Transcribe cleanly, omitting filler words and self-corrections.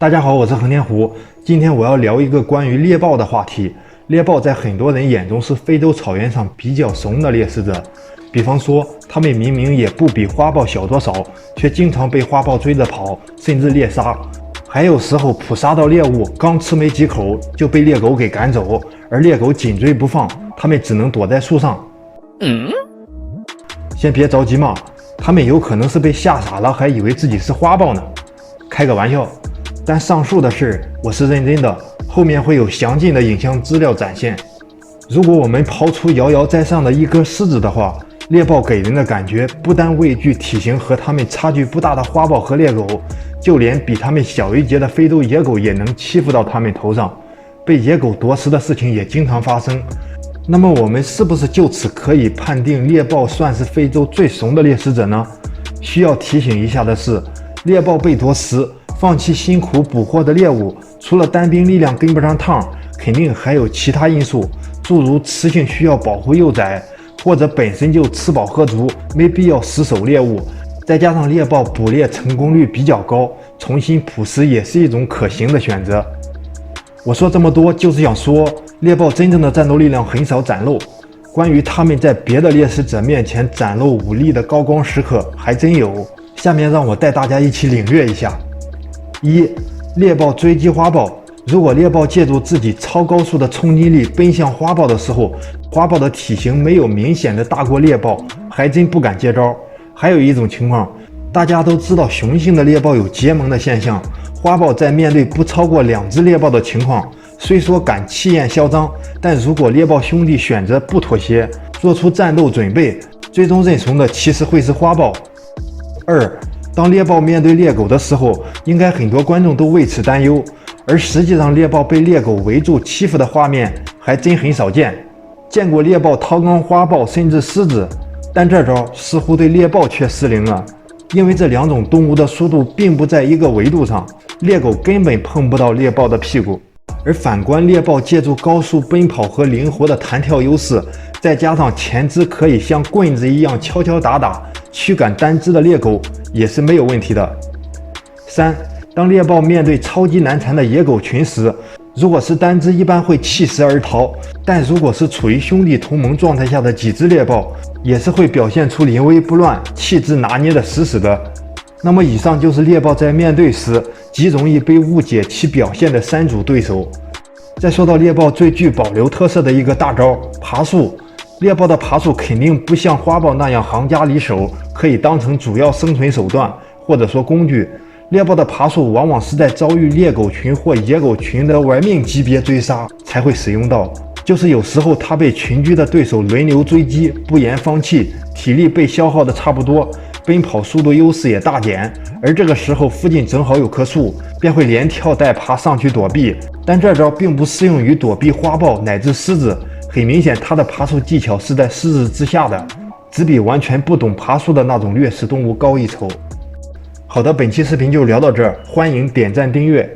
大家好，我是横天湖。今天我要聊一个关于猎豹的话题。猎豹在很多人眼中是非洲草原上比较怂的猎食者，比方说，它们明明也不比花豹小多少，却经常被花豹追着跑，甚至猎杀。还有时候捕杀到猎物，刚吃没几口就被猎狗给赶走，而猎狗紧追不放，它们只能躲在树上。先别着急嘛，它们有可能是被吓傻了，还以为自己是花豹呢。开个玩笑。但上述的事我是认真的，后面会有详尽的影像资料展现。如果我们抛出遥遥在上的一颗狮子的话，猎豹给人的感觉不但畏惧体型和它们差距不大的花豹和猎狗，就连比它们小一截的非洲野狗也能欺负到它们头上，被野狗夺食的事情也经常发生。那么我们是不是就此可以判定猎豹算是非洲最怂的猎食者呢？需要提醒一下的是，猎豹被夺食放弃辛苦捕获的猎物，除了单兵力量跟不上趟，肯定还有其他因素，诸如雌性需要保护幼崽，或者本身就吃饱喝足，没必要死守猎物。再加上猎豹捕猎成功率比较高，重新捕食也是一种可行的选择。我说这么多就是想说，猎豹真正的战斗力量很少展露。关于他们在别的猎食者面前展露武力的高光时刻还真有，下面让我带大家一起领略一下。一、猎豹追击花豹。如果猎豹借助自己超高速的冲击力奔向花豹的时候，花豹的体型没有明显的大过猎豹，还真不敢接招。还有一种情况，大家都知道雄性的猎豹有结盟的现象，花豹在面对不超过2只猎豹的情况，虽说敢气焰嚣张，但如果猎豹兄弟选择不妥协，做出战斗准备，最终认怂的其实会是花豹。二、当猎豹面对猎狗的时候，应该很多观众都为此担忧，而实际上猎豹被猎狗围住欺负的画面还真很少见。见过猎豹掏光花豹甚至狮子，但这招似乎对猎豹却失灵了，因为这两种动物的速度并不在一个维度上，猎狗根本碰不到猎豹的屁股。而反观猎豹借助高速奔跑和灵活的弹跳优势，再加上前肢可以像棍子一样敲敲打打，驱赶单只的猎狗也是没有问题的。三、当猎豹面对超级难缠的野狗群时，如果是单只一般会弃食而逃，但如果是处于兄弟同盟状态下的几只猎豹，也是会表现出临危不乱，气质拿捏得死死的。那么以上就是猎豹在面对时极容易被误解其表现的3组对手。再说到猎豹最具保留特色的一个大招爬树，猎豹的爬树肯定不像花豹那样行家里手，可以当成主要生存手段或者说工具。猎豹的爬树往往是在遭遇猎狗群或野狗群的玩命级别追杀才会使用到，就是有时候它被群居的对手轮流追击，不言放弃，体力被消耗的差不多，奔跑速度优势也大减，而这个时候附近正好有棵树，便会连跳带爬上去躲避。但这招并不适用于躲避花豹乃至狮子，很明显它的爬树技巧是在狮子之下的，只比完全不懂爬树的那种掠食动物高一筹。好的，本期视频就聊到这儿，欢迎点赞订阅。